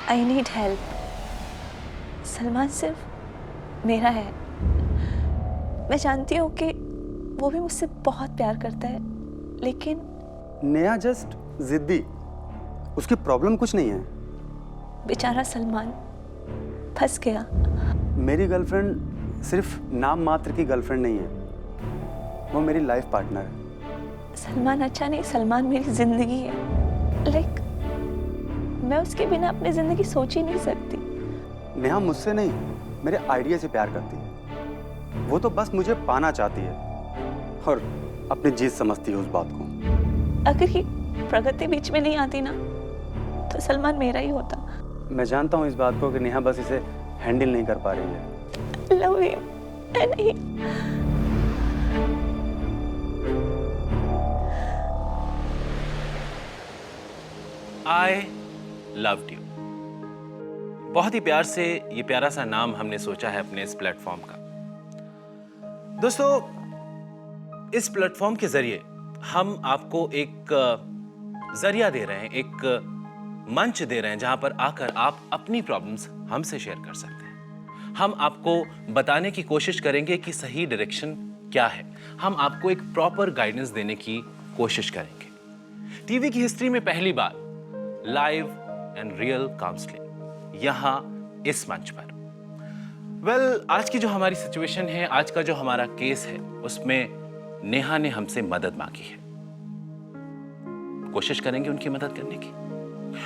I need help. Salman सिर्फ मेरा है। मैं जानती हूँ कि वो भी मुझसे बहुत प्यार करता है, लेकिन नेहा जस्ट जिद्दी, उसकी प्रॉब्लम कुछ नहीं है। बेचारा सलमान फंस गया। मेरी गर्लफ्रेंड सिर्फ नाम मात्र की गर्लफ्रेंड नहीं है, वो मेरी लाइफ पार्टनर है। सलमान अच्छा नहीं, सलमान मेरी जिंदगी है। लाइक मैं उसके बिना अपनी जिंदगी सोच ही नहीं सकती। नेहा मुझसे नहीं, मेरे आइडिया से प्यार करती है। वो तो बस मुझे पाना चाहती है और अपनी जीत समझती है उस बात को। अगर ये प्रगति बीच में नहीं आती ना, तो सलमान मेरा ही होता। मैं जानता हूँ इस बात को कि नेहा बस इसे हैंडल नहीं कर पा रही है। लव हिम नहीं। I loved you। बहुत ही प्यार से ये प्यारा सा नाम हमने सोचा है अपने इस प्लेटफॉर्म का। दोस्तों, इस प्लेटफॉर्म के जरिए हम आपको एक जरिया दे रहे हैं, एक मंच दे रहे हैं जहां पर आकर आप अपनी प्रॉब्लम्स हमसे शेयर कर सकते हैं। हम आपको बताने की कोशिश करेंगे कि सही डायरेक्शन क्या है। हम आपको एक प्रॉपर गाइडेंस देने की कोशिश करेंगे। टीवी की हिस्ट्री में पहली बार लाइव एंड रियल काउंसलिंग यहां इस मंच पर। आज की जो हमारी सिचुएशन है, आज का जो हमारा केस है, उसमें नेहा ने हमसे मदद मांगी है। कोशिश करेंगे उनकी मदद करने की,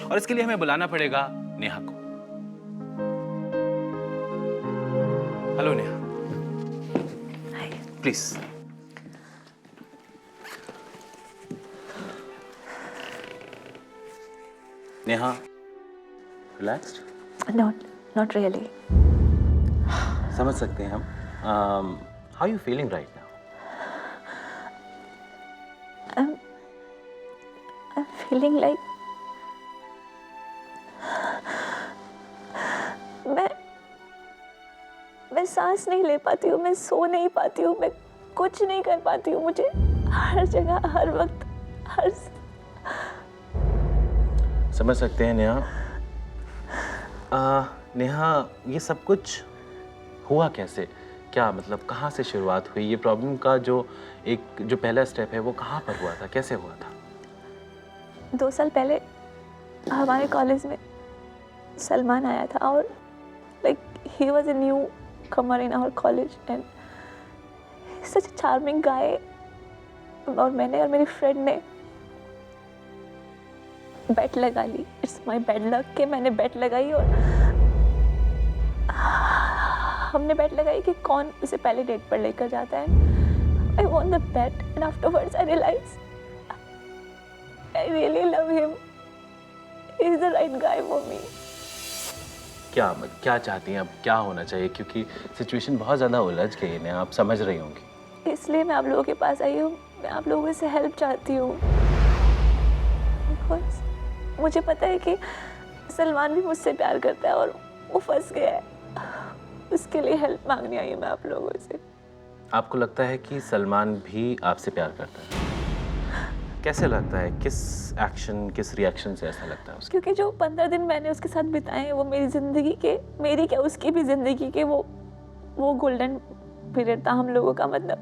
और इसके लिए हमें बुलाना पड़ेगा नेहा को। Hello Neha, please. Neha, relaxed? Not really. समझ सकते हैं हम। How you feeling right now? I'm feeling like मैं सांस नहीं ले पाती हूँ, मैं सो नहीं पाती हूँ, मैं कुछ नहीं कर पाती हूँ। मुझे हर जगह, हर वक्त, हर समझ सकते हैं नेहा। नेहा, ये सब कुछ हुआ कैसे? क्या मतलब कहाँ से शुरुआत हुई? ये प्रॉब्लम का जो पहला स्टेप है वो कहाँ पर हुआ था, कैसे हुआ था? 2 साल पहले हमारे कॉलेज में सलमान आया था, और like he was a newcomer in our college and such a charming guy. और मैंने और मेरी फ्रेंड ने बेट लगा ली। इट्स माई बैड लक कि मैंने बेट लगाई, और हमने बेट लगाई कि कौन उसे पहले डेट पर लेकर जाता है। I won the bet and afterwards I realise I really love him. He is the right guy for me. क्या चाहती हैं अब, क्या होना चाहिए? क्योंकि सिचुएशन बहुत ज़्यादा उलझ गई है, आप समझ रही होंगी। इसलिए मैं आप लोगों के पास आई हूँ। मैं आप लोगों से हेल्प चाहती हूँ। Because मुझे पता है कि सलमान भी मुझसे प्यार करता है और वो फंस गया है। उसके लिए हेल्प मांगने आई हूँ मैं आप लोगों से। आपको लगता है कि सलमान भी आपसे प्यार करता है? कैसे लगता है? किस एक्शन, किस रिएक्शन से ऐसा लगता है उसको? क्योंकि जो 15 दिन मैंने उसके साथ बिताए हैं वो मेरी ज़िंदगी के, मेरी क्या उसकी भी ज़िंदगी के, वो गोल्डन पीरियड था हम लोगों का। मतलब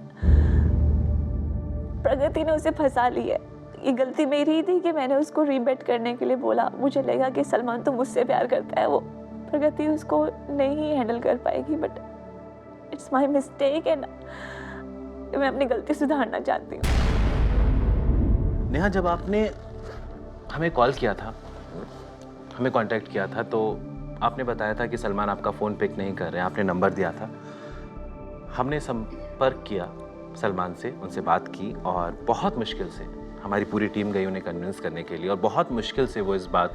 प्रगति ने उसे फंसा ली है। ये गलती मेरी ही थी कि मैंने उसको रीबेट करने के लिए बोला। मुझे लगा कि सलमान तो मुझसे प्यार करता है, वो प्रगति उसको नहीं हैंडल कर पाएगी। But it's my mistake and मैं अपनी गलती सुधारना चाहती हूँ। नेहा, जब आपने हमें कॉल किया था, हमें कांटेक्ट किया था, तो आपने बताया था कि सलमान आपका फ़ोन पिक नहीं कर रहे हैं। आपने नंबर दिया था, हमने संपर्क किया सलमान से, उनसे बात की, और बहुत मुश्किल से हमारी पूरी टीम गई उन्हें कन्विंस करने के लिए, और बहुत मुश्किल से वो इस बात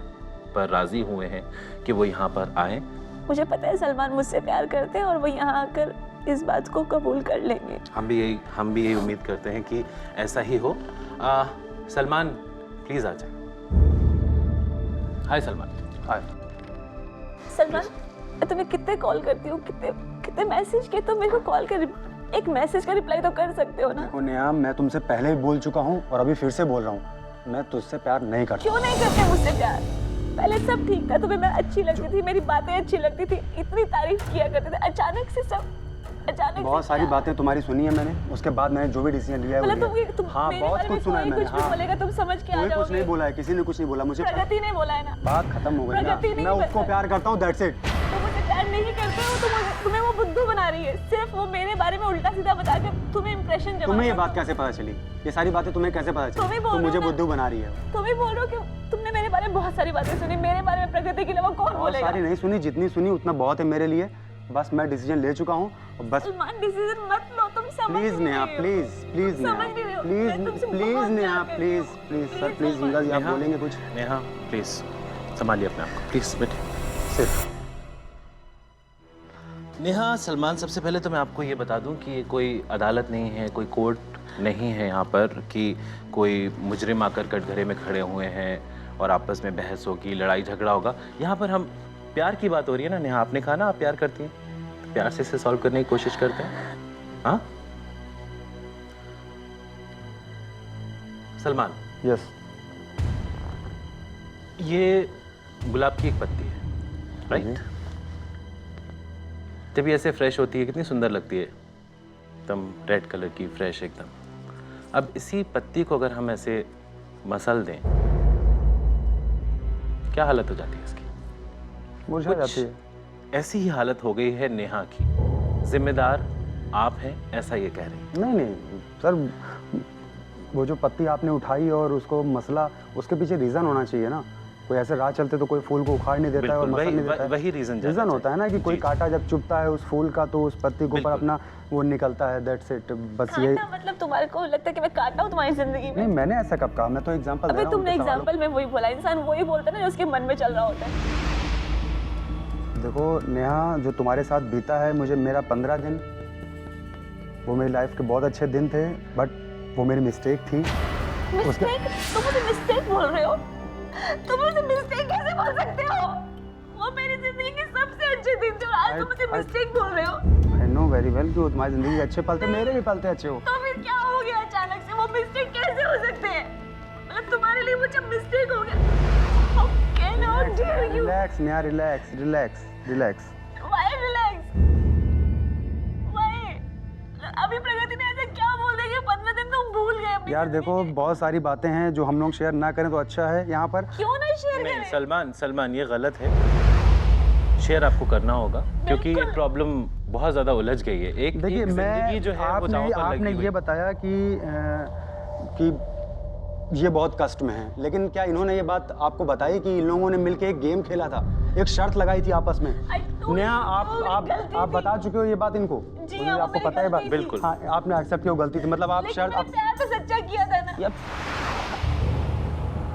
पर राज़ी हुए हैं कि वो यहाँ पर आएँ। मुझे पता है सलमान मुझसे प्यार करते हैं और वो यहाँ आकर इस बात को कबूल कर लेंगे। हम भी यही उम्मीद करते हैं कि ऐसा ही हो। सलमान, प्लीज आ जाए। हाय सलमान। हाय सलमान, मैं तुम्हें कितने कॉल करती हूँ, कितने मैसेज किए, तुम मेरे को कॉल कर एक मैसेज का रिप्लाई तो कर सकते हो ना? देखो नेहा, मैं तुमसे पहले भी बोल चुका हूँ और अभी फिर से बोल रहा हूँ, मैं तुझसे प्यार नहीं करता। क्यों नहीं करते मुझसे प्यार? पहले सब ठीक था, तुम्हें मैं अच्छी लगती थी, मेरी बातें अच्छी लगती थी, इतनी तारीफ किया करते थे, अचानक से सब बहुत सारी बातें तुम्हारी सुनी है मैंने, उसके बाद मैंने जो भी डिसीजन लिया है वो मतलब लिया। तुम हाँ, मेरे बहुत बारे में कुछ सुना है कोई मैंने। कुछ भी बोलेगा तुम समझ के आ कोई कुछ जाओगे। नहीं बोला है, किसी ने कुछ नहीं बोला मुझे। प्रगति ने बोला है ना। बात खत्म हो गई ना, प्रगति नहीं मैं उसको बोला। प्यार करता हूँ, दैट्स इट। तुम मुझे प्यार नहीं करते हो, तुम्हें वो बुद्धू बना रही है, सिर्फ वो मेरे बारे में उल्टा सीधा बता के तुम्हें इंप्रेशन जमा। तुम्हें ये बात कैसे पता चली? ये सारी बातें तुम्हें कैसे पता तुम ही चली? बोल तुम रहे मुझे हो ना। बुद्धू बना रही है। तुम ही बोल रहे हो कि तुमने मेरे बारे में बहुत सारी बातें सुनी, मेरे बारे में प्रगति के अलावा कौन बहुत बोलेगा? सारी नहीं सुनी, जितनी सुनी उतना बहुत है मेरे लिए। बस मैं डिसीजन ले चुका हूँ, बस। सलमान डिसीजन मत लो, तुम समझ प्लीज नहीं नेहा, रहे हो। प्लीज नेहा, समझ नहीं रहे हो। प्लीज मैं तुमसे प्लीज बहुत नेहा, प्यार प्लीज करती हूँ। Please sir, please please Salman. इंगा जी, आप नेहा, बोलेंगे कुछ? नेहा प्लीज संभालिए अपने आप को, प्लीज बैठे। सिर्फ नेहा, सलमान, सबसे पहले तो मैं आपको ये बता दूं कि ये कोई अदालत नहीं है, कोई कोर्ट नहीं है यहाँ पर कि कोई मुजरिम आकर कटघरे में खड़े हुए हैं और आपस में बहस होगी, लड़ाई झगड़ा होगा। यहाँ पर हम प्यार की बात हो रही है ना नेहा, आपने कहा ना आप प्यार करती हैं, तो प्यार से इसे सॉल्व करने की कोशिश करते हैं। हाँ सलमान, यस, ये गुलाब की एक पत्ती है, राइट? जब ये ऐसे फ्रेश होती है कितनी सुंदर लगती है, एकदम रेड कलर की, फ्रेश एकदम। अब इसी पत्ती को अगर हम ऐसे मसल दें, क्या हालत हो जाती है इसकी? मुरझा जाती है। ऐसी ही हालत हो गई है नेहा की। जिम्मेदार आप हैं, ऐसा ये कह रहे हैं। नहीं नहीं सर, वो जो पत्ती आपने उठाई और उसको मसला, उसके पीछे रीजन होना चाहिए ना। कोई ऐसे राह चलते तो कोई फूल को उखाड़ नहीं देता है और बिल्कुल, मसल नहीं देता है। वही रीजन होता है ना कि कोई कांटा जब चुभता है उस फूल का तो उस पत्ती के ऊपर बिल्कुल। अपना वो निकलता है, दैट्स इट। बस ये काटना मतलब तुम्हारे को लगता है कि मैं काटता हूँ तुम्हारी जिंदगी में? नहीं, मैंने ऐसा कब कहा? मैं तो एग्जांपल दे अबे रहा हूँ। तुमने एग्जांपल में वही बोला, इंसान वही बोलता है ना जो उसके मन में चल रहा होता है। देखो नेहा, जो तुम्हारे साथ बीता है, मुझे मेरा 15 दिन, वो मेरी लाइफ के बहुत अच्छे दिन थे, बट वो मेरी मिस्टेक थी। मिस्टेक? तुम मुझे मिस्टेक बोल रहे हो? तुम मुझे मिस्टेक कैसे बोल सकते हो? वो मेरी जिंदगी के सबसे अच्छे दिन थे और आज तुम मुझे मिस्टेक बोल रहे हो? आई नो वेरी वेल कि वो तुम्हारी जिंदगी के अच्छे पल थे, मेरे भी पल थे अच्छे हो। तो फिर क्या हो गया अचानक से? वो मिस्टेक कैसे हो सकते हैं? मतलब तुम्हारे लिए वो जब मिस्टेक हो गया, how can how dare you? Relax Neha, relax relax relax. Why relax? Why? अभी प्रगति ने ऐसा क्या बोल दिया कि 15 दिन तुम भूल गए अपनी यार जिंदगी देखो, की? बहुत सारी बातें हैं जो हम लोग शेयर ना करें तो अच्छा है यहाँ पर। क्यों ना शेयर नहीं करें? सलमान ये गलत है, शेयर आपको करना होगा क्योंकि ये बिल्कुल। प्रॉब्लम बहुत ज्यादा उलझ गई है। एक देखिए, जिंदगी जो है वो दांव पर आपने लगी ये हुई। बताया कि ये बहुत कष्ट में है, लेकिन क्या इन्होंने ये बात आपको बताई कि इन लोगों ने मिलकर एक गेम खेला था, एक शर्त लगाई थी आपस में? I told नेहा, you, वो मेरी गलती आप थी। बता चुके हो ये बात इनको? जी मुझे हाँ, वो आपको मेरी पता है बात? गलती थी। बिल्कुल। हाँ, आपने एक्सेप्ट किया वो गलती थी, मतलब आप लेकिन शर्त मैंने प्यार तो सच्चा किया था ना।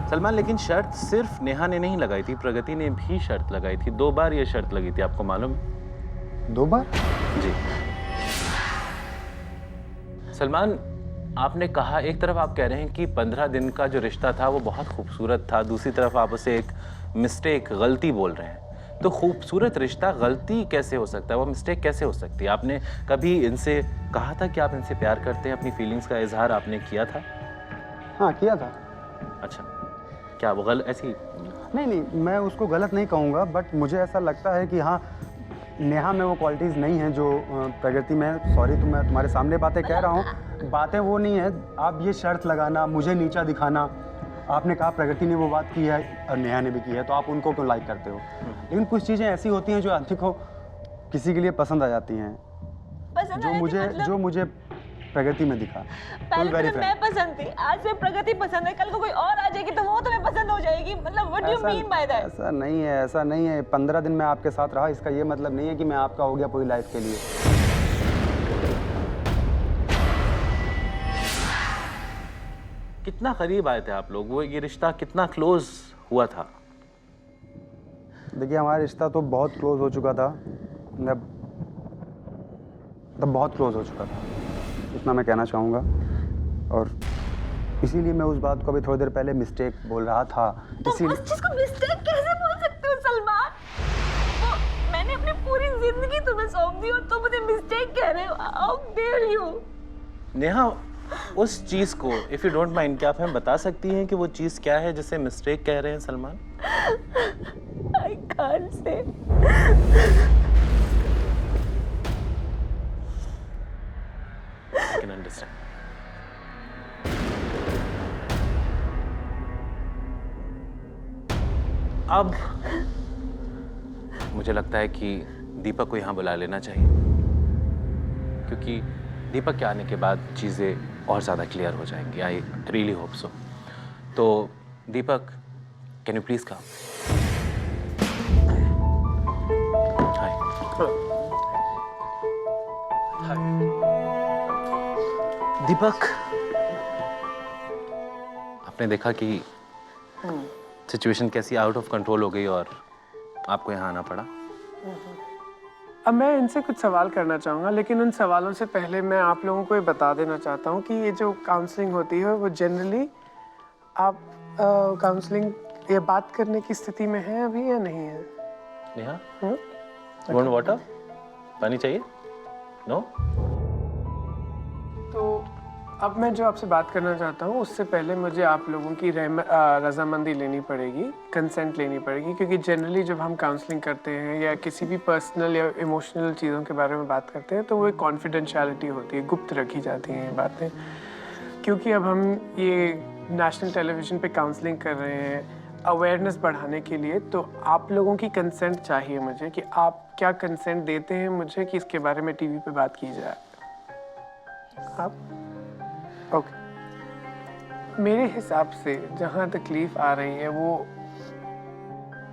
सलमान, लेकिन शर्त सिर्फ नेहा ने नहीं लगाई थी, प्रगति ने भी शर्त लगाई थी। 2 बार ये शर्त लगी थी, आपको मालूम है? 2 बार? जी सलमान, आपने कहा, एक तरफ आप कह रहे हैं कि 15 दिन का जो रिश्ता था वो बहुत खूबसूरत था, दूसरी तरफ आप उसे एक मिस्टेक, गलती बोल रहे हैं। तो खूबसूरत रिश्ता गलती कैसे हो सकता है, वो मिस्टेक कैसे हो सकती है? आपने कभी इनसे कहा था कि आप इनसे प्यार करते हैं, अपनी फीलिंग्स का इजहार आपने किया था? हाँ, किया था। अच्छा, क्या वो गलत ऐसी? नहीं, मैं उसको गलत नहीं कहूँगा, बट मुझे ऐसा लगता है कि हाँ, नेहा में वो क्वालिटीज़ नहीं हैं जो प्रगति में। सॉरी, तो मैं तुम्हारे सामने बातें कह रहा हूँ, बातें वो नहीं है। आप ये शर्त लगाना, मुझे नीचा दिखाना, आपने कहा प्रगति ने वो बात की है और नेहा ने भी की है, तो आप उनको क्यों लाइक करते हो? लेकिन कुछ चीज़ें ऐसी होती हैं जो देखो किसी के लिए पसंद आ जाती हैं, पसंद जो आया थी मुझे मतलब? जो मुझे प्रगति में दिखा। पहले very तो मैं पसंद थी, आज मैं प्रगति पसंद है, कल को कोई और आ जाएगी तो वो तुम्हें पसंद हो जाएगी। मतलब what do you mean by that? ऐसा नहीं है, ऐसा नहीं है। 15 दिन मैं आपके साथ रहा, इसका ये मतलब नहीं है कि मैं आपका हो गया पूरी लाइफ के लिए। कितना करीब आए थे आप लोग? वो ये रिश्ता कितना क्लोज हुआ था? देखिए, हमारा रिश्ता तो बहुत क्लोज हो चुका था, तब बहुत क्लोज हो चुका था, इतना मैं कहना चाहूँगा। और इसीलिए मैं उस बात को अभी थोड़ी देर पहले मिस्टेक बोल रहा था। तुम उस चीज को मिस्टेक कैसे बोल सकते हो सलमान? वो मैंने अपनी पूरी जिंदगी तुम्हें सौंप दी और तुम मुझे मिस्टेक कह रहे हो? How dare you? नेहा, उस चीज को इफ यू डोंट माइंड क्या आप हमें बता सकती हैं कि वो चीज क्या है जिसे मिस्टेक कह रहे हैं Salman? I can't say. I can understand. अब मुझे लगता है कि दीपक को यहाँ बुला लेना चाहिए, क्योंकि दीपक के आने के बाद चीज़ें और ज़्यादा क्लियर हो जाएंगी। I really hope so. तो दीपक, कैन यू प्लीज कम? हाय दीपक, आपने देखा कि सिचुएशन कैसी आउट ऑफ कंट्रोल हो गई और आपको यहाँ आना पड़ा। अब मैं इनसे कुछ सवाल करना चाहूँगा, लेकिन उन सवालों से पहले मैं आप लोगों को ये बता देना चाहता हूँ कि ये जो काउंसलिंग होती है वो जनरली आप काउंसलिंग ये बात करने की स्थिति में है अभी या नहीं है? Neha, want water? पानी चाहिए? नो? तो अब मैं जो आपसे बात करना चाहता हूँ उससे पहले मुझे आप लोगों की रजामंदी लेनी पड़ेगी, कंसेंट लेनी पड़ेगी, क्योंकि जनरली जब हम काउंसलिंग करते हैं या किसी भी पर्सनल या इमोशनल चीज़ों के बारे में बात करते हैं तो वो एक कॉन्फिडेंशियलिटी होती है, गुप्त रखी जाती हैं ये बातें। क्योंकि अब हम ये नेशनल टेलीविज़न पे काउंसलिंग कर रहे हैं अवेयरनेस बढ़ाने के लिए, तो आप लोगों की कंसेंट चाहिए मुझे कि आप क्या कंसेंट देते हैं मुझे कि इसके बारे में टीवी पे बात की जाए। आप ओके। मेरे हिसाब से जहाँ तकलीफ आ रही है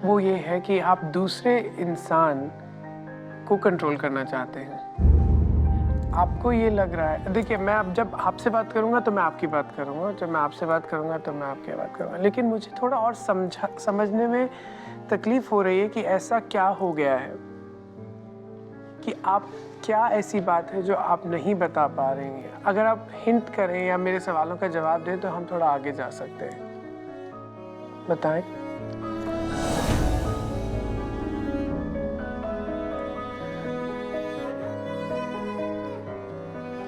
वो ये है कि आप दूसरे इंसान को कंट्रोल करना चाहते हैं। आपको ये लग रहा है, देखिए मैं अब जब आपसे बात करूँगा तो मैं आपकी बात करूँगा, जब मैं आपसे बात करूँगा तो मैं आपकी बात करूँगा, लेकिन मुझे थोड़ा और समझने में तकलीफ हो रही है कि ऐसा क्या हो गया है कि आप क्या ऐसी बात है जो आप नहीं बता पा रही हैं। अगर आप हिंट करें या मेरे सवालों का जवाब दें तो हम थोड़ा आगे जा सकते हैं। बताएं।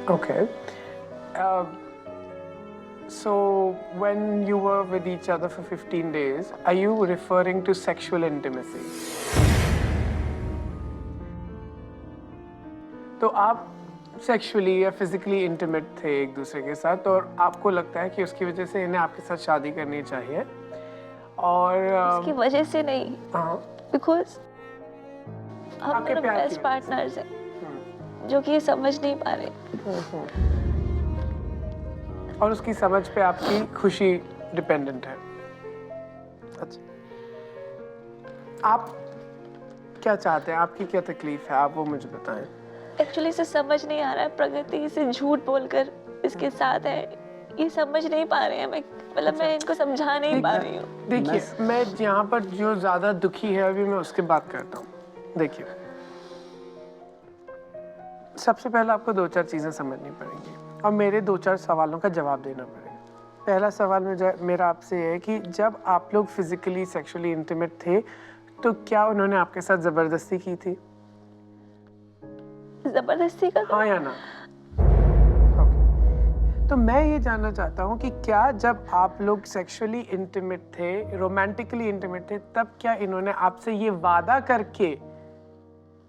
Okay. So when you were with each other for 15 days, are you referring to sexual intimacy? तो आप सेक्सुअली या फिजिकली इंटीमेट थे एक दूसरे के साथ और आपको लगता है कि उसकी वजह से इन्हें आपके साथ शादी करनी चाहिए, और उसकी वजह से नहीं, हाँ, बिकॉज हम आपके दोनों प्यार की बेस्ट वजह पार्टनर्स हैं जो कि ये समझ नहीं पा रहे। और उसकी समझ पे आपकी खुशी डिपेंडेंट है। अच्छा, आप क्या चाहते हैं, आपकी क्या तकलीफ है, आप वो मुझे बताएं। एक्चुअली इसे समझ नहीं आ रहा है, प्रगति इसे झूठ बोलकर इसके साथ है, ये समझ नहीं पा रहे हैं। मैं इनको समझा नहीं पा रही हूँ। देखिए मैं यहाँ पर जो ज्यादा दुखी है अभी मैं उसकी बात करता हूँ। देखिए सबसे पहले आपको 2-4 चीजें समझनी पड़ेंगी और मेरे 2-4 सवालों का जवाब देना पड़ेगा। पहला सवाल मेरा आपसे है कि जब आप लोग फिजिकली सेक्सुअली इंटीमेट थे तो क्या उन्होंने आपके साथ जबरदस्ती की थी? जबरदस्ती का? हाँ या ना? तो मैं ये जानना चाहता हूँ कि क्या जब आप लोग सेक्सुअली इंटीमेट थे, रोमांटिकली इंटीमेट थे, तब क्या इन्होंने आपसे ये वादा करके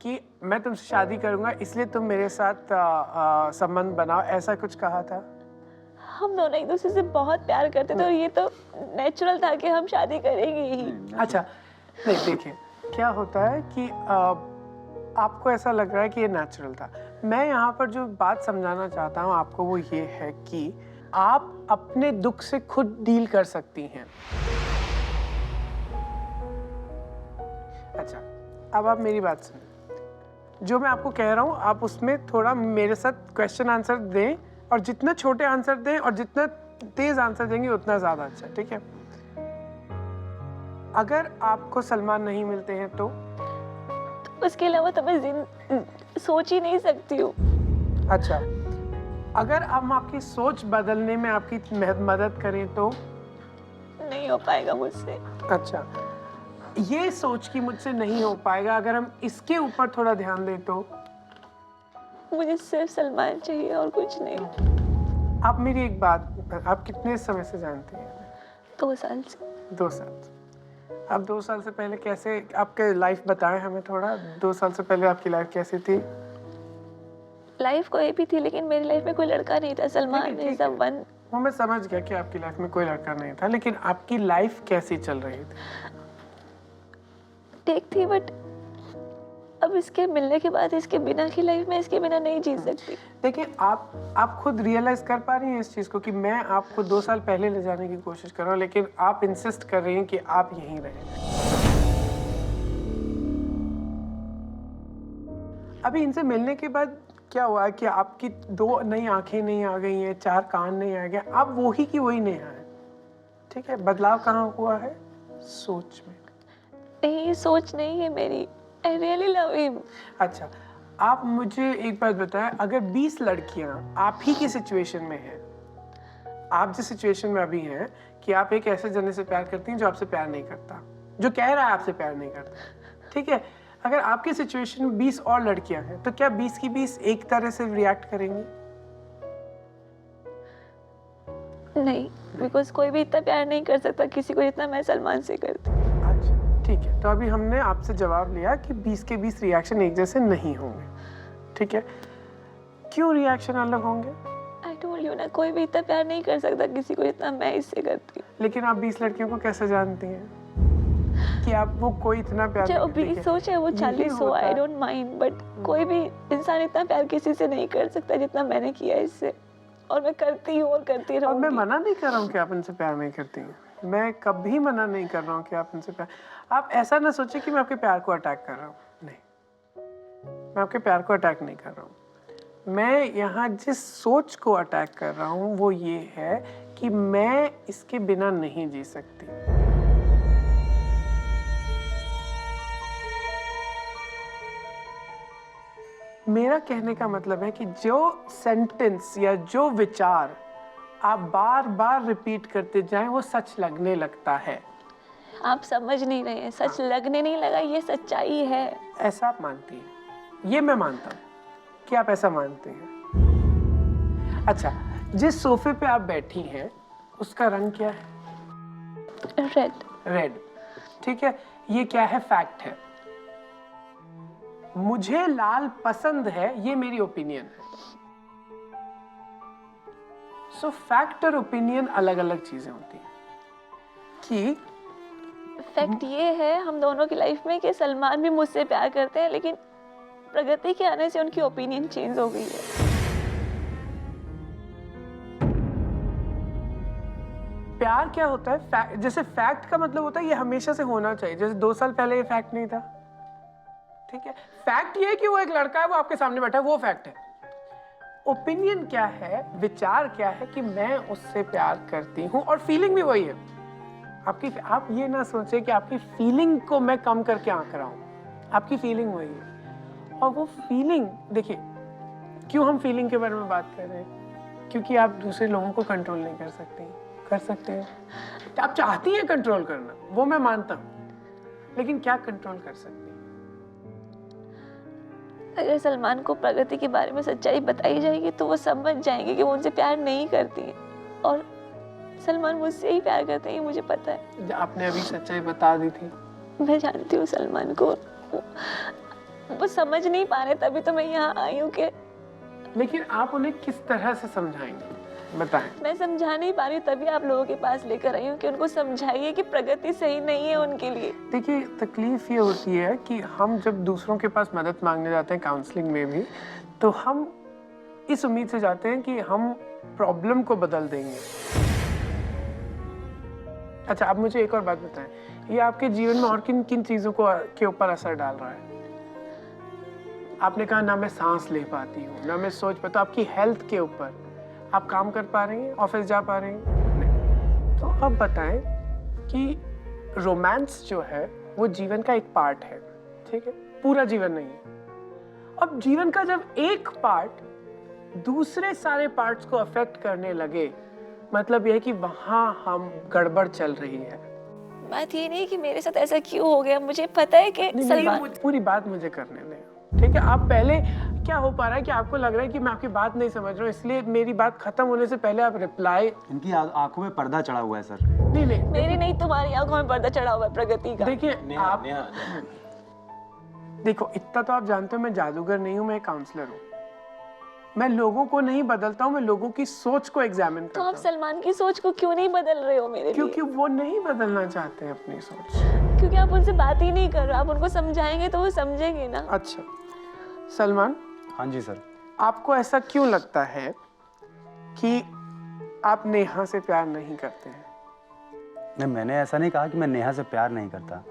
कि मैं तुमसे शादी करूंगा इसलिए तुम मेरे साथ संबंध बनाओ, ऐसा कुछ कहा था? हम दोनों एक दूसरे से बहुत प्यार करते थे और ये तो नेचुरल था कि हम शादी करेंगे ही। अच्छा नहीं, देखिए क्या होता है कि आपको ऐसा लग रहा है कि ये नेचुरल था। मैं यहाँ पर जो बात समझाना चाहता हूँ आपको वो ये है कि आप अपने दुख से खुद डील कर सकती हैं। अच्छा अब आप मेरी बात सुनें, जो मैं आपको कह रहा हूँ आप उसमें थोड़ा मेरे साथ क्वेश्चन आंसर दें, और जितना छोटे आंसर दें और जितना तेज आंसर देंगे उतना ज़्यादा अच्छा, ठीक है? अगर आपको सलमान नहीं मिलते हैं तो उसके अलावा तो मैं सोच ही नहीं सकती हूँ। अच्छा, अगर हम आपकी सोच बदलने में आपकी मदद करें तो नहीं हो पाएगा मुझसे। अच्छा, ये सोच कि मुझसे नहीं हो पाएगा, अगर हम इसके ऊपर थोड़ा ध्यान दें तो मुझे सिर्फ सलमान चाहिए और कुछ नहीं। आप मेरी एक बात, आप कितने समय से जानती हैं? 2 साल से। 2 साल से। आप 2 साल से पहले कैसे, आपके लाइफ बताएं हमें थोड़ा। 2 साल से पहले आपकी लाइफ कैसी थी? लाइफ कोई भी थी, लेकिन मेरी लाइफ में कोई लड़का नहीं था। Salman is the one. वो मैं समझ गया कि आपकी लाइफ में कोई लड़का नहीं था, लेकिन आपकी लाइफ कैसी चल रही थी? ठीक थी, बट अब इसके मिलने के बाद इसके बिना की लाइफ में इसके बिना नहीं जी सकती। देखिए, आप खुद रियलाइज कर पा रही हैं इस चीज़ को कि मैं आपको 2 साल पहले ले जाने की कोशिश कर रहा हूँ, लेकिन आप इंसिस्ट कर रही हैं कि आप यहीं रहें। अभी इनसे मिलने के बाद क्या हुआ कि आपकी 2 नई आंखें नहीं आ गई हैं, 4 कान नहीं आ गए, आप वही की वही नहीं आए। ठीक है, बदलाव कहाँ हुआ है? सोच में। नहीं, ये सोच नहीं है मेरी। I really love him. अच्छा, आप मुझे एक बात बताएं, अगर 20 लड़कियां आप ही की सिचुएशन में हैं, आप जिस सिचुएशन में अभी हैं कि आप एक ऐसे जने से प्यार करती हैं जो आपसे प्यार नहीं करता, जो कह रहा है आपसे प्यार नहीं करता, ठीक है, अगर आपकी सिचुएशन में 20 और लड़कियां हैं, तो क्या 20 की 20 एक तरह से रिएक्ट करेंगी? नहीं, बिकॉज कोई भी इतना प्यार नहीं कर सकता किसी को जितना मैं सलमान से करती। अच्छा, ठीक है, तो अभी हमने आपसे जवाब लिया कि 20 के 20 रिएक्शन एक जैसे नहीं होंगे। ठीक है, क्यों रिएक्शन अलग होंगे? आई टोल्ड यू ना, कोई भी इतना प्यार नहीं कर सकता किसी को जितना मैं इससे करती हूँ। लेकिन आप 20 लड़कियों को कैसे जानती हैं कि आप वो कोई इतना प्यार जो नहीं करती? 20 हो चाहे वो 40 हो, आई डोंट माइंड, बट कोई भी इंसान इतना प्यार किसी से नहीं कर सकता जितना मैंने किया इससे, और मैं करती हूँ और करती और रहूंगी। मैं मना नहीं कर रहा हूँ कि आप इनसे प्यार नहीं करती हैं, मैं कभी मना नहीं कर रहा हूँ कि आप इनसे प्यार, आप ऐसा ना सोचिए कि मैं आपके प्यार को अटैक कर रहा हूँ, नहीं, मैं आपके प्यार को अटैक नहीं कर रहा हूँ। मैं यहाँ जिस सोच को अटैक कर रहा हूँ वो ये है कि मैं इसके बिना नहीं जी सकती। मेरा कहने का मतलब है कि जो सेंटेंस या जो विचार आप बार बार रिपीट करते जाएं वो सच लगने लगता है। आप समझ नहीं रहे हैं, सच लगने नहीं लगा, ये सच्चाई है। ऐसा आप मानती हैं, ये मैं मानता हूँ कि आप ऐसा मानते हैं। अच्छा, जिस सोफे पे आप बैठी हैं उसका रंग क्या है? रेड। रेड, ठीक है, ये क्या है? फैक्ट है। मुझे लाल पसंद है, ये मेरी ओपिनियन है। सो फैक्ट और ओपिनियन अलग अलग चीजें होती हैं। कि फैक्ट ये है हम दोनों की लाइफ में कि सलमान भी मुझसे प्यार करते हैं, लेकिन प्रगति के आने से उनकी ओपिनियन चेंज हो गई है। प्यार क्या होता है? जैसे फैक्ट का मतलब होता है ये हमेशा से होना चाहिए, जैसे 2 साल पहले ये फैक्ट नहीं था। ठीक है, फैक्ट ये है कि वो एक लड़का है, वो आपके सामने बैठा है, वो फैक्ट है। ओपिनियन क्या है, विचार क्या है कि मैं उससे प्यार करती हूँ, और फीलिंग भी वही है आपकी। आप ये ना सोचे कि आपकी फीलिंग को मैं कम करके आंक रहा हूँ, आपकी फीलिंग वही है। और वो फीलिंग, देखिए क्यों हम फीलिंग के बारे में बात कर रहे हैं? क्योंकि आप दूसरे लोगों को कंट्रोल नहीं कर सकती। कर सकते हैं, आप चाहती हैं कंट्रोल करना, वो मैं मानता हूँ, लेकिन क्या कंट्रोल कर सकती हैं? अगर सलमान को प्रगति के बारे में सच्चाई बताई जाएगी तो वो समझ जाएंगे कि वो उनसे प्यार नहीं करती है, और सलमान मुझसे ही प्यार करते हैं, मुझे पता है। आपने अभी सच्चाई बता दी थी। मैं जानती हूँ सलमान को, वो समझ नहीं पा रहे, तभी तो मैं यहाँ आई हूँ कि। लेकिन आप उन्हें किस तरह से समझाएंगे, बताएं। मैं समझा नहीं पा रही, तभी आप लोगों के पास लेकर आई हूँ कि उनको समझाइए कि प्रगति सही नहीं है उनके लिए। देखिए, तकलीफ ये होती है कि हम जब दूसरों के पास मदद मांगने जाते हैं काउंसलिंग में भी, तो हम इस उम्मीद से जाते हैं कि हम प्रॉब्लम को बदल देंगे। अच्छा, अब मुझे एक और बात बताएं, ये आपके जीवन में और किन किन चीजों को के ऊपर असर डाल रहा है? आपने कहा ना मैं सांस ले पाती हूँ, ना मैं सोच पाती हूँ, आपकी हेल्थ के ऊपर। आप काम कर पा रही हैं, ऑफिस जा पा रही हैं? नहीं। तो अब बताएं कि रोमांस जो है वो जीवन का एक पार्ट है, ठीक है, पूरा जीवन नहीं है। अब जीवन का जब एक पार्ट दूसरे सारे पार्ट्स को अफेक्ट करने लगे, मतलब यह है कि वहां हम गड़बड़ चल रही है। बात ये नहीं कि मेरे साथ ऐसा क्यों हो गया, मुझे पता है कि सलमान। पूरी बात मुझे करने दें, ठीक है? आप पहले क्या हो पा रहा है कि आपको लग रहा है कि मैं आपकी बात नहीं समझ रहा हूँ, इसलिए मेरी बात खत्म होने से पहले आप रिप्लाई। इनकी आंखों में पर्दा चढ़ा हुआ है सर। नहीं नहीं, मेरी नहीं, तुम्हारी आंखों में पर्दा चढ़ा हुआ है प्रगति का। देखिए आप, देखो इतना तो आप जानते हो मैं जादूगर नहीं हूँ, मैं काउंसलर हूँ। मैं लोगों को नहीं बदलता हूँ, मैं लोगों की सोच को एग्जामिन तो करता आप हूँ। सलमान की सोच को क्यों नहीं बदल रहे हो मेरे लिए? क्योंकि वो नहीं बदलना चाहते हैं अपनी सोच। क्योंकि आप उनसे बात ही नहीं कर रहे। आप उनको समझाएंगे तो वो समझेंगे ना। अच्छा सलमान, हाँ जी सर। आपको ऐसा क्यों लगता है कि आप नेहा से प्यार नहीं करते हैं? नहीं, मैंने ऐसा नहीं कहा कि मैं नेहा से प्यार नहीं करता।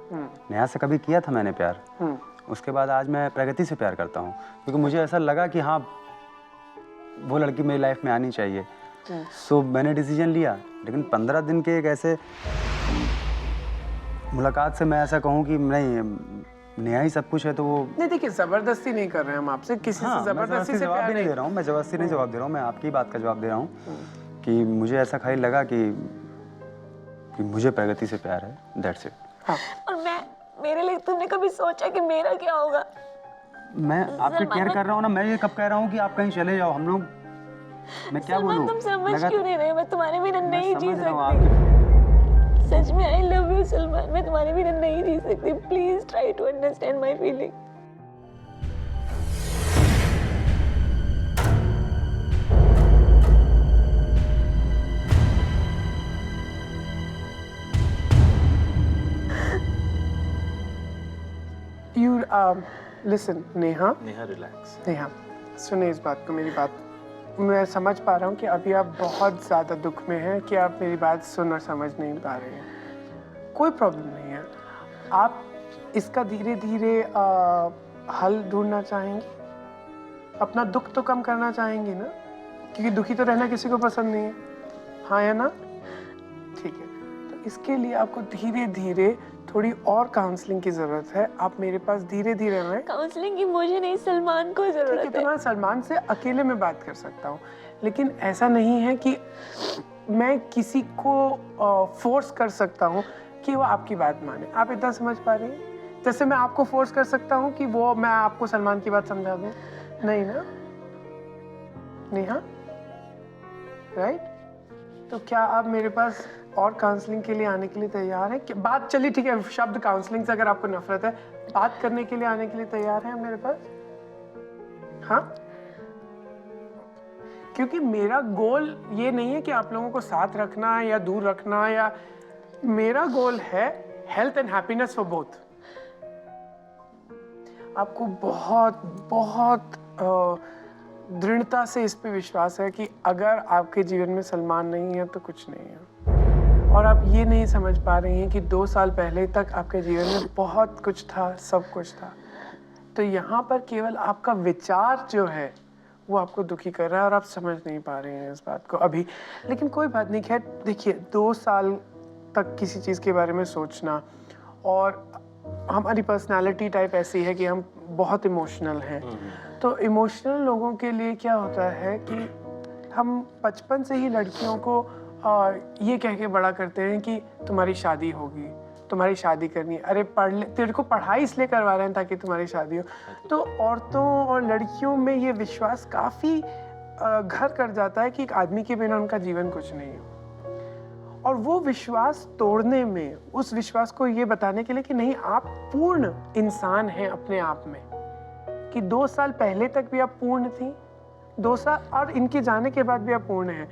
नेहा से कभी किया था मैंने प्यार। उसके बाद आज मैं प्रगति से प्यार करता हूँ, क्योंकि मुझे ऐसा लगा कि हाँ वो लड़की मेरी लाइफ में आनी चाहिए। सो मैंने डिसीजन लिया। लेकिन 15 दिन के एक ऐसे मुलाकात से मैं ऐसा कहूँ कि नहीं, नेहा ही सब कुछ है, तो वो नहीं देखिए, जबरदस्ती नहीं कर रहे हैं हम आपसे, किसी हाँ, से जबरदस्ती से जवाब प्यार भी नहीं दे रहा हूँ। मैं जबरदस्ती नहीं जवाब दे रहा हूँ, मैं आपकी बात का जवाब दे रहा हूँ कि मुझे ऐसा खाली लगा कि मुझे प्रगति से प्यार है, दैट्स इट। हाँ। और मेरे लिए तुमने कभी सोचा कि मेरा क्या होगा? मैं आपके केयर कर रहा हूँ ना। मैं ये कब कह रहा हूँ कि आप कहीं चले जाओ, हम लोग, मैं क्या बोलूँ? तुम समझ क्यों नहीं रहे? मैं तुम्हारे बिना नहीं जी समझ रहा हूँ सकती। आपकी। सच में आई लव यू सलमान, मैं तुम्हारे बिना नहीं जी सकती। Please try to understand my feeling. You listen, Neha, relax. Neha सुने इस बात को, मेरी बात मैं समझ पा रहा हूँ कि अभी आप बहुत ज़्यादा दुख में हैं कि आप मेरी बात सुन और समझ नहीं पा रहे हैं। कोई प्रॉब्लम नहीं है, आप इसका धीरे धीरे हल ढूंढना चाहेंगी, अपना दुख तो कम करना चाहेंगी ना, क्योंकि दुखी तो रहना किसी को पसंद नहीं है, हाँ या ना? ठीक है, तो इसके लिए आपको धीरे धीरे थोड़ी और काउंसलिंग की जरूरत है। आप मेरे पास धीरे धीरे आए। काउंसलिंग की मुझे नहीं, सलमान को जरूरत है। तो मैं सलमान से अकेले में बात कर सकता हूँ, लेकिन ऐसा नहीं है कि मैं किसी को फोर्स कर सकता हूँ कि वो आपकी बात माने। आप इतना समझ पा रही हैं? जैसे मैं आपको फोर्स कर सकता हूँ कि वो मैं आपको सलमान की बात समझा दूँ, नहीं ना नेहा, राइट? तो क्या आप मेरे पास और काउंसलिंग के लिए आने के लिए तैयार हैं? बात चली ठीक है, शब्द काउंसलिंग से अगर आपको नफरत है, बात करने के लिए आने के लिए तैयार हैं मेरे पास? हाँ, क्योंकि मेरा गोल ये नहीं है कि आप लोगों को साथ रखना या दूर रखना, या मेरा गोल है health and happiness for both. आपको बहुत बहुत दृढ़ता से इस पे विश्वास है कि अगर आपके जीवन में सलमान नहीं है तो कुछ नहीं है, और आप ये नहीं समझ पा रही हैं कि 2 साल पहले तक आपके जीवन में बहुत कुछ था, सब कुछ था। तो यहाँ पर केवल आपका विचार जो है वो आपको दुखी कर रहा है और आप समझ नहीं पा रहे हैं इस बात को अभी। लेकिन कोई बात नहीं, खैर देखिए 2 साल तक किसी चीज़ के बारे में सोचना, और हमारी पर्सनालिटी टाइप ऐसी है कि हम बहुत इमोशनल हैं, तो इमोशनल लोगों के लिए क्या होता है कि हम बचपन से ही लड़कियों को ये कह के बड़ा करते हैं कि तुम्हारी शादी होगी, तुम्हारी शादी करनी है, अरे पढ़ ले, तेरे को पढ़ाई इसलिए करवा रहे हैं ताकि तुम्हारी शादी हो। तो औरतों और लड़कियों में ये विश्वास काफ़ी घर कर जाता है कि एक आदमी के बिना उनका जीवन कुछ नहीं है, और वो विश्वास तोड़ने में, उस विश्वास को ये बताने के लिए कि नहीं आप पूर्ण इंसान हैं अपने आप में, कि 2 साल पहले तक भी आप पूर्ण थी, 2 साल और इनके जाने के बाद भी आप पूर्ण हैं।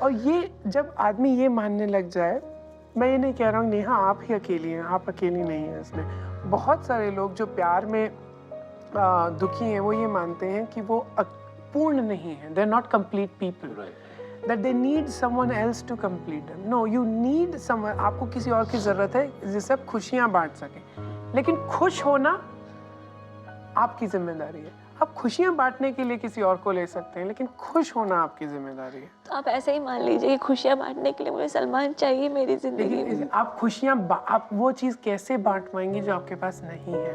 और ये जब आदमी ये मानने लग जाए, मैं ये नहीं कह रहा हूँ नेहा आप ही अकेली हैं, आप अकेली नहीं हैं इसमें। बहुत सारे लोग जो प्यार में दुखी हैं वो ये मानते हैं कि वो पूर्ण नहीं है, they are not complete people, that they need someone else to complete them. No, you need someone, आपको किसी और की ज़रूरत है जिससे आप खुशियाँ बांट सकें। लेकिन खुश होना आपकी जिम्मेदारी है। आप खुशियाँ बांटने के लिए किसी और को ले सकते हैं, लेकिन खुश होना आपकी जिम्मेदारी है। तो आप ऐसे ही मान लीजिए कि खुशियाँ बांटने के लिए मुझे सलमान चाहिए मेरी जिंदगी में। लेकिन आप खुशियाँ आप वो चीज़ कैसे बांट पाएंगी जो आपके पास नहीं है?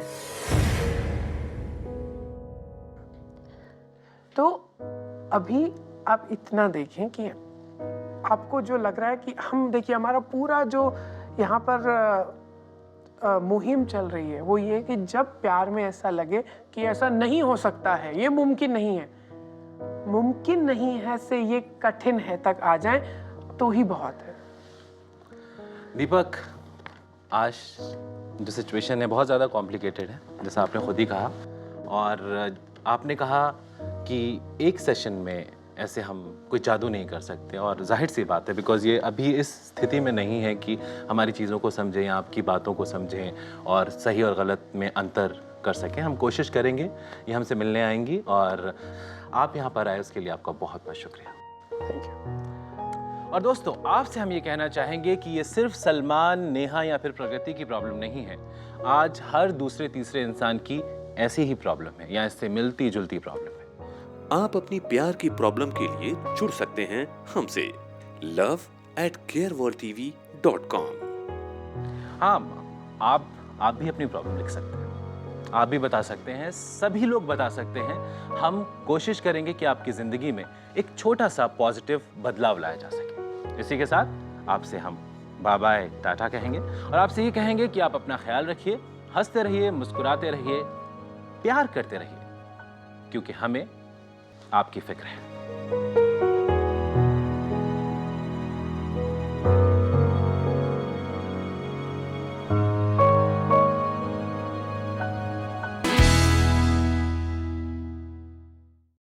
तो अभी आप इतना देखें कि आपको जो लग रहा है कि हम, देखिए हमारा पूरा जो यहाँ पर मुहिम चल रही है वो ये कि जब प्यार में ऐसा लगे कि ऐसा नहीं हो सकता है, ये मुमकिन नहीं है, मुमकिन नहीं है से ये कठिन है तक आ जाए तो ही बहुत है। दीपक, आज जो सिचुएशन है बहुत ज़्यादा कॉम्प्लिकेटेड है, जैसा आपने खुद ही कहा, और आपने कहा कि एक सेशन में ऐसे हम कोई जादू नहीं कर सकते, और जाहिर सी बात है बिकॉज़ ये अभी इस स्थिति में नहीं है कि हमारी चीज़ों को समझें या आपकी बातों को समझें और सही और गलत में अंतर कर सकें। हम कोशिश करेंगे, ये हमसे मिलने आएंगी, और आप यहाँ पर आए उसके लिए आपका बहुत बहुत शुक्रिया। Thank you. और दोस्तों, आपसे हम ये कहना चाहेंगे कि ये सिर्फ सलमान, नेहा या फिर प्रगति की प्रॉब्लम नहीं है। आज हर दूसरे तीसरे इंसान की ऐसी ही प्रॉब्लम है या इससे मिलती जुलती प्रॉब्लम है। आप अपनी प्यार की प्रॉब्लम के लिए जुड़ सकते हैं हमसे love@careworldtv.com। हाँ, आप भी अपनी प्रॉब्लम लिख सकते हैं, आप भी बता सकते हैं, सभी लोग बता सकते हैं। हम कोशिश करेंगे कि आपकी ज़िंदगी में एक छोटा सा पॉजिटिव बदलाव लाया जा सके। इसी के साथ आपसे हम बाय बाय टाटा कहेंगे, और आपसे ये कहेंगे कि आप अपना ख्याल रखिए, हंसते रहिए, मुस्कुराते रहिए, प्यार करते रहिए, क्योंकि हमें आपकी फिक्र है।